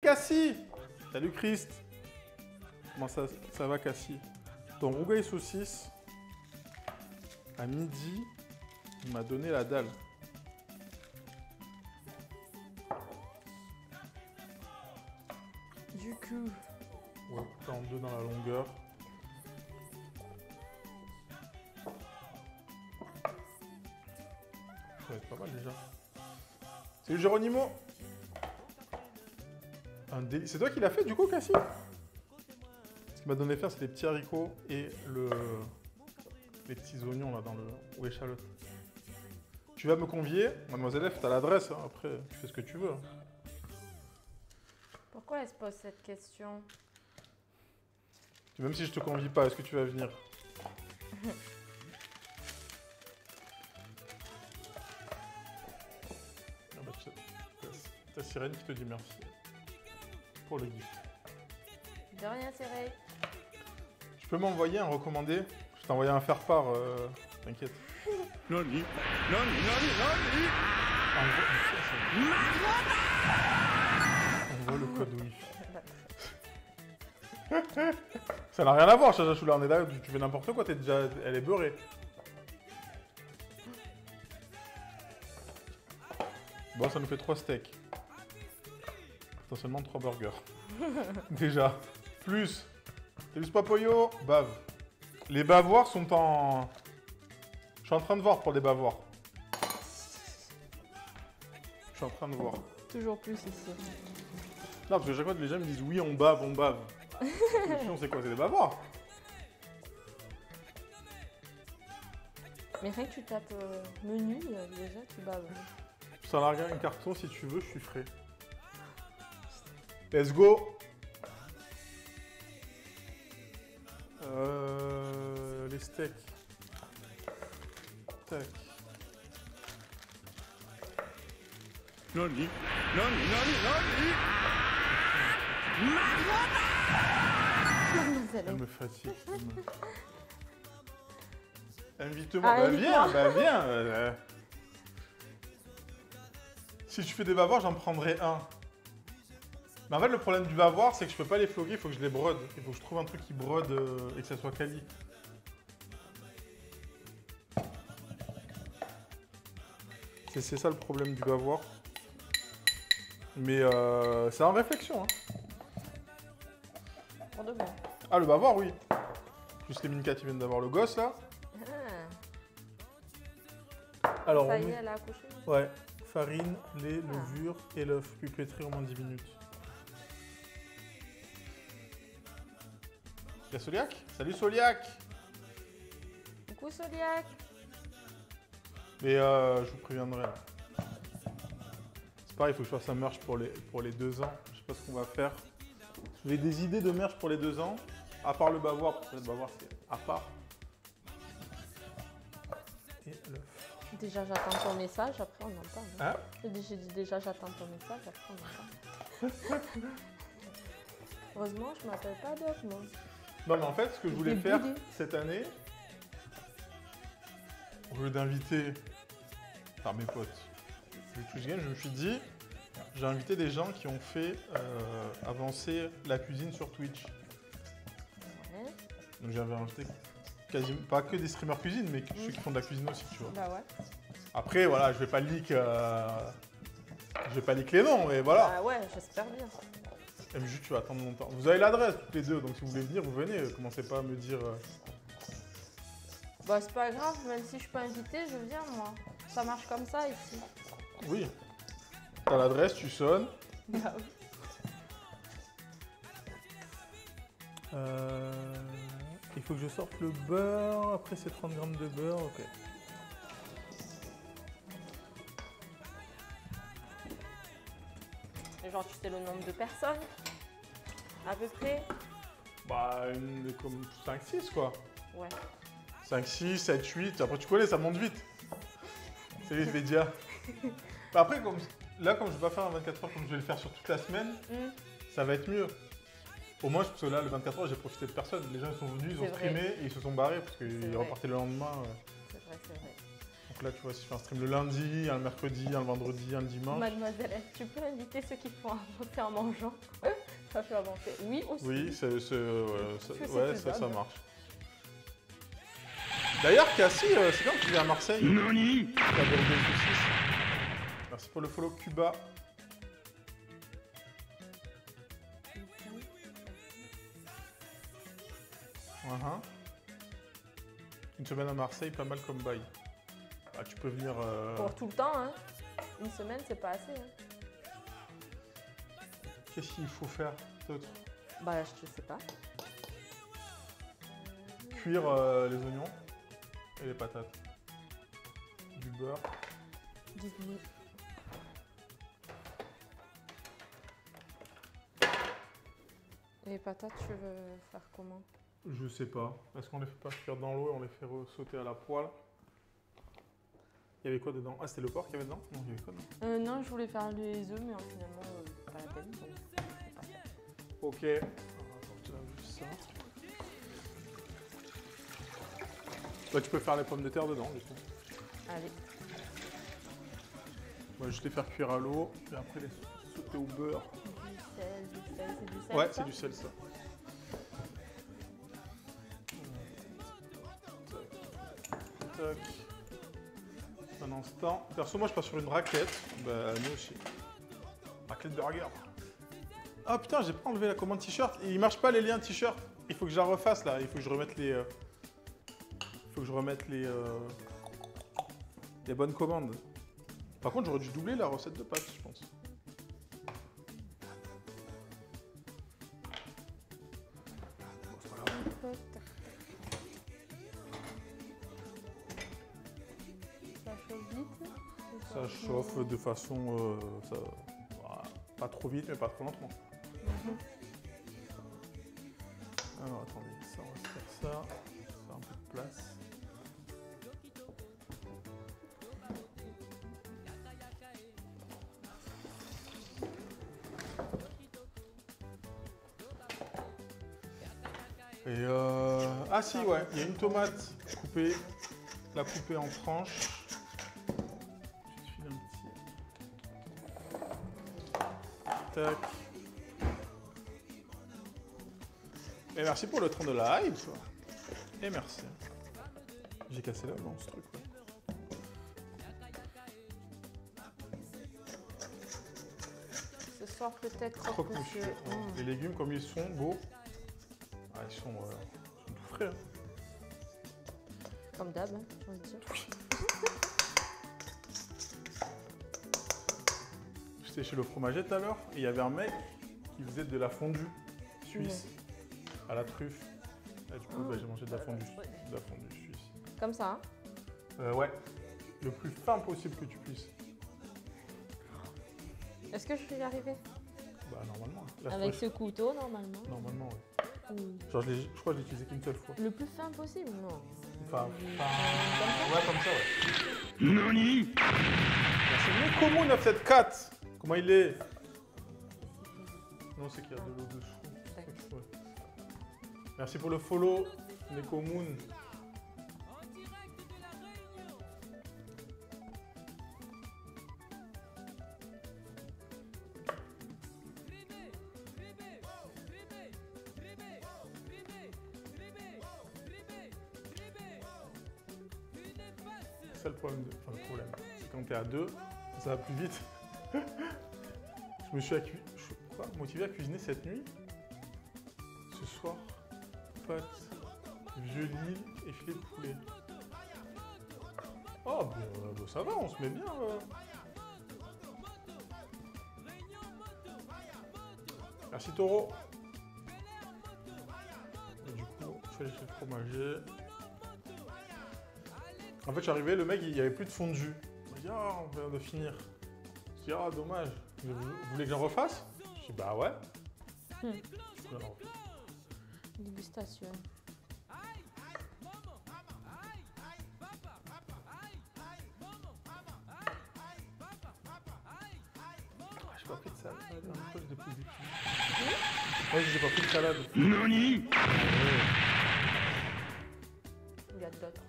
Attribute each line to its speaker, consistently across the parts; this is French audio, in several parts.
Speaker 1: Cassie! Salut Christ! Comment ça va Cassie? Ton rougail saucisse, à midi, il m'a donné la dalle.
Speaker 2: Du coup...
Speaker 1: Ouais, coupé en deux dans la longueur. Ça va être pas mal déjà. Salut Géronimo! C'est toi qui l'as fait du coup, Cassie? Ce qui m'a donné faim, c'est les petits haricots et les petits oignons là aux échalotes. Tu vas me convier, mademoiselle F, t'as l'adresse, hein, après tu fais ce que tu veux.
Speaker 2: Pourquoi elle se pose cette question?
Speaker 1: Même si je te convie pas, est-ce que tu vas venir? Ah bah, t'as Sirène qui te dit merci pour le gift.
Speaker 2: De rien, Cyril.
Speaker 1: Tu peux m'envoyer un recommandé? Je t'ai envoyé un faire-part, t'inquiète.
Speaker 3: Nani, nani, nani, nani.
Speaker 1: Envoie le code Wi-Fi. Ça n'a rien à voir, Chacha Choula, on est là, tu fais n'importe quoi, elle est beurrée. Bon, ça nous fait 3 steaks. Potentiellement 3 burgers. Déjà. Plus. T'as vu ce papoyo? Bave. Les bavoirs sont en... Je suis en train de voir pour les bavoirs. Je suis en train de voir.
Speaker 2: Toujours plus ici.
Speaker 1: Non, parce que chaque fois, les gens me disent oui, on bave, on bave. On sait quoi, c'est des bavoirs.
Speaker 2: Mais rien que tu tapes menu, déjà, tu baves.
Speaker 1: Ça largue un carton si tu veux, je suis frais. Let's go. Les steaks. Tac.
Speaker 3: Nani, nani, nani, nani.
Speaker 1: Elle me fatigue. Invite-moi.
Speaker 2: Ah,
Speaker 1: Bah viens, bah viens. Si tu fais des bavoirs, j'en prendrai un. Mais en fait, le problème du bavoir, c'est que je peux pas les floguer, il faut que je les brode. Il faut que je trouve un truc qui brode et que ça soit quali. C'est ça le problème du bavoir. Mais c'est en réflexion. Hein.
Speaker 2: Pour de bon.
Speaker 1: Ah, le bavoir, oui. Juste les Minka qui viennent d'avoir le gosse, là. Alors,
Speaker 2: Ça y est, elle a accouché.
Speaker 1: Ouais. Farine, lait, levure et l'œuf. Puis pétrir au moins 10 minutes. Il y a Soliac? Salut Soliac!
Speaker 2: Coucou Soliac.
Speaker 1: Mais je vous préviendrai. Là. C'est pareil, il faut que je fasse un merch pour les 2 ans. Je sais pas ce qu'on va faire. J'ai des idées de merch pour les 2 ans. À part le bavoir, parce que le bavoir c'est à part. Et l'œuf.
Speaker 2: Déjà, j'attends ton message, après on en parle.
Speaker 1: Hein?
Speaker 2: J'ai dit déjà, j'attends ton message, après on en parle. Heureusement, je m'appelle pas Doc, moi.
Speaker 1: Non, mais en fait, ce que je voulais faire cette année, au lieu d'inviter par mes potes le Twitch Game, je me suis dit, j'ai invité des gens qui ont fait avancer la cuisine sur Twitch.
Speaker 2: Ouais.
Speaker 1: Donc j'avais invité quasiment pas que des streamers cuisine, mais ceux qui font de la cuisine aussi, tu vois.
Speaker 2: Bah ouais.
Speaker 1: Après, voilà, je vais pas leak les noms, mais voilà.
Speaker 2: Bah ouais, j'espère bien.
Speaker 1: MJ, tu vas attendre longtemps. Vous avez l'adresse toutes les deux, donc si vous voulez venir, vous venez. Commencez pas à me dire.
Speaker 2: Bah c'est pas grave, même si je suis pas invitée, je viens moi. Ça marche comme ça ici.
Speaker 1: Oui. T'as l'adresse, tu sonnes.
Speaker 2: Bah oui.
Speaker 1: Il faut que je sorte le beurre. Après, c'est 30 grammes de beurre. Ok.
Speaker 2: Et genre, tu sais le nombre de personnes? À peu près?
Speaker 1: Bah, comme 5-6 quoi.
Speaker 2: Ouais.
Speaker 1: 5, 6, 7, 8. Après, tu connais, ça monte vite. C'est vite, média. Bah, après, comme je vais pas faire un 24 heures comme je vais le faire sur toute la semaine, ça va être mieux. Au moins, parce que là, le 24 heures, j'ai profité de personne. Les gens ils sont venus, ils ont streamé et ils se sont barrés parce qu'ils repartaient le lendemain.
Speaker 2: C'est vrai, c'est vrai.
Speaker 1: Donc là, tu vois, si je fais un stream le lundi, un le mercredi, un le vendredi, un le dimanche.
Speaker 2: Mademoiselle, tu peux inviter ceux qui font avancer en mangeant. Ça fait avancer. Oui, aussi.
Speaker 1: Oui, ça
Speaker 2: faisable.
Speaker 1: marche. D'ailleurs, Cassie, c'est quand tu viens à Marseille?
Speaker 3: Nani?
Speaker 1: Tu as Burger Saucisse. Merci pour le follow, Cuba. Une semaine à Marseille, pas mal comme bail. Ah, tu peux venir...
Speaker 2: Pour tout le temps, hein. Une semaine, c'est pas assez. Hein.
Speaker 1: Qu'est-ce qu'il faut faire d'autre?
Speaker 2: Bah, je sais pas.
Speaker 1: Cuire les oignons et les patates. Du beurre.
Speaker 2: Du blé. Et les patates, tu veux faire comment?
Speaker 1: Je sais pas. Est-ce qu'on les fait pas cuire dans l'eau et on les fait sauter à la poêle? Il y avait quoi dedans? Ah, c'était le porc qu'il y avait dedans? Non, il y avait quoi dedans?
Speaker 2: Non, je voulais faire les œufs, mais finalement, pas la peine. Donc, je vais pas faire.
Speaker 1: Ok. On va apporter là juste ça. Bah, tu peux faire les pommes de terre dedans, du coup.
Speaker 2: Allez.
Speaker 1: Moi, je les faire cuire à l'eau et après les sauter au beurre.
Speaker 2: Du sel, c'est du sel.
Speaker 1: Ouais,
Speaker 2: ça
Speaker 1: c'est du sel, ça. Tac. Un instant. Perso, moi, je passe sur une raclette. Bah, nous aussi. Raclette burger. Ah putain, j'ai pas enlevé la commande t-shirt. Il marche pas les liens t-shirt. Il faut que je la refasse là. Il faut que je remette les. Il faut que je remette les bonnes commandes. Par contre, j'aurais dû doubler la recette de pâtes, je pense. Bon, c'est pas grave.
Speaker 2: Ça chauffe vite.
Speaker 1: Ça chauffe de façon. Voilà, pas trop vite, mais pas trop lentement. Alors attendez, ça on va se faire ça. Faire un peu de place. Et ah si ouais, il y a une tomate coupée, la couper en tranches. Je te file un petit. Tac. Et merci pour le train de la hype. Et merci. J'ai cassé la main ce truc. Ouais.
Speaker 2: Ce soir, peut-être
Speaker 1: Croque-monsieur. Les légumes, comme ils sont beaux. Ah, ils sont tout frais. Hein.
Speaker 2: Comme d'hab, hein, j'ai envie de dire.
Speaker 1: J'étais chez le fromager tout à l'heure et il y avait un mec qui faisait de la fondue suisse à la truffe. Et du coup, bah, j'ai mangé de la fondue suisse.
Speaker 2: Comme ça, hein.
Speaker 1: Ouais, le plus fin possible que tu puisses.
Speaker 2: Est-ce que je vais y arriver?
Speaker 1: Bah, normalement. La
Speaker 2: Avec
Speaker 1: truffe,
Speaker 2: ce couteau, normalement.
Speaker 1: normalement, ouais.
Speaker 2: Oui.
Speaker 1: Genre, je crois que je l'ai utilisé qu'une seule fois.
Speaker 2: Le plus fin possible, non.
Speaker 1: Enfin,
Speaker 2: Comme
Speaker 1: ouais, comme ça, ouais.
Speaker 3: Nani?
Speaker 1: C'est Nekomo 974. Comment il est? Non, c'est qu'il y a de l'eau dessous. Ouais. Merci pour le follow, Nekomoon. C'est ça le problème, le problème, c'est quand t'es à deux, ça va plus vite. Je me suis motivé à cuisiner cette nuit. Ce soir, pâtes, vieux Lille et filet de poulet. Oh, bah, ça va, on se met bien. Merci Taureau. Et du coup, je suis allé chez le fromager. En fait, je suis arrivé, le mec, il n'y avait plus de fondue. Il m'a dit, ah, on vient de finir. Je dis, ah, dommage. Vous voulez que j'en refasse? Je dis, bah ouais. Alors,
Speaker 2: Dégustation.
Speaker 1: j'ai pas pris de salade. Pourquoi j'ai pris ouais, j'ai pas pris de salade.
Speaker 3: Nani?
Speaker 2: Il y a d'autres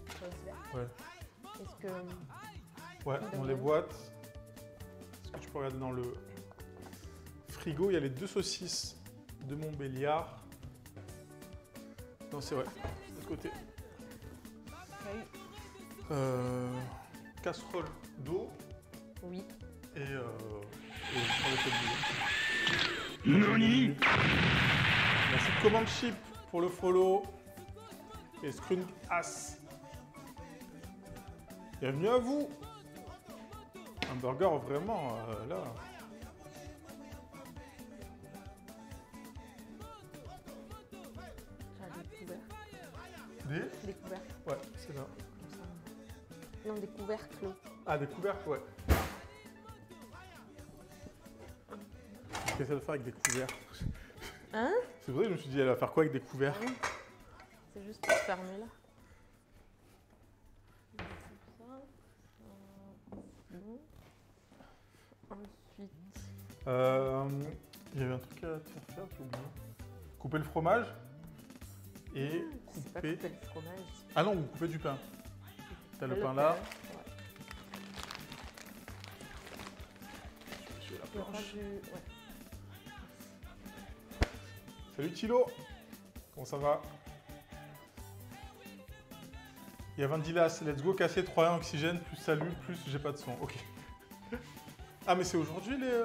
Speaker 2: choses vertes.
Speaker 1: Ouais.
Speaker 2: Est-ce que...
Speaker 1: Ouais, dans les boîtes. Est-ce que tu peux regarder dans le frigo? Il y a les 2 saucisses de Montbéliard. Non, c'est vrai, de l'autre côté. Casserole d'eau
Speaker 2: Oui.
Speaker 1: et sur le côté de
Speaker 3: Nani?
Speaker 1: Merci Command Chip pour le follow. Et Screen As. Bienvenue à vous. Un burger vraiment là.
Speaker 2: J'ai des couvercles.
Speaker 1: Des
Speaker 2: Des couvercles.
Speaker 1: Ouais, c'est là.
Speaker 2: Comme ça. Non, des couvercles.
Speaker 1: Ah, des couvercles, ouais. Qu'est-ce qu'elle va faire avec des couvercles?
Speaker 2: Hein?
Speaker 1: C'est pour ça que je me suis dit, elle va faire quoi avec des couvercles?
Speaker 2: C'est juste pour fermer là. Ensuite,
Speaker 1: Il y avait un truc à te faire faire, j'ai oublié. Couper le fromage et
Speaker 2: c'est pas
Speaker 1: couper...
Speaker 2: couper le fromage.
Speaker 1: Ah non, vous coupez du pain. T'as le pain là.
Speaker 2: Ouais.
Speaker 1: J'ai la
Speaker 2: Il y aura
Speaker 1: planche.
Speaker 2: du... ouais.
Speaker 1: Salut Thilo. Comment ça va? Il y a Vandilas, let's go casser 3 oxygène, plus salut, plus j'ai pas de son. Ok. Ah mais c'est aujourd'hui les...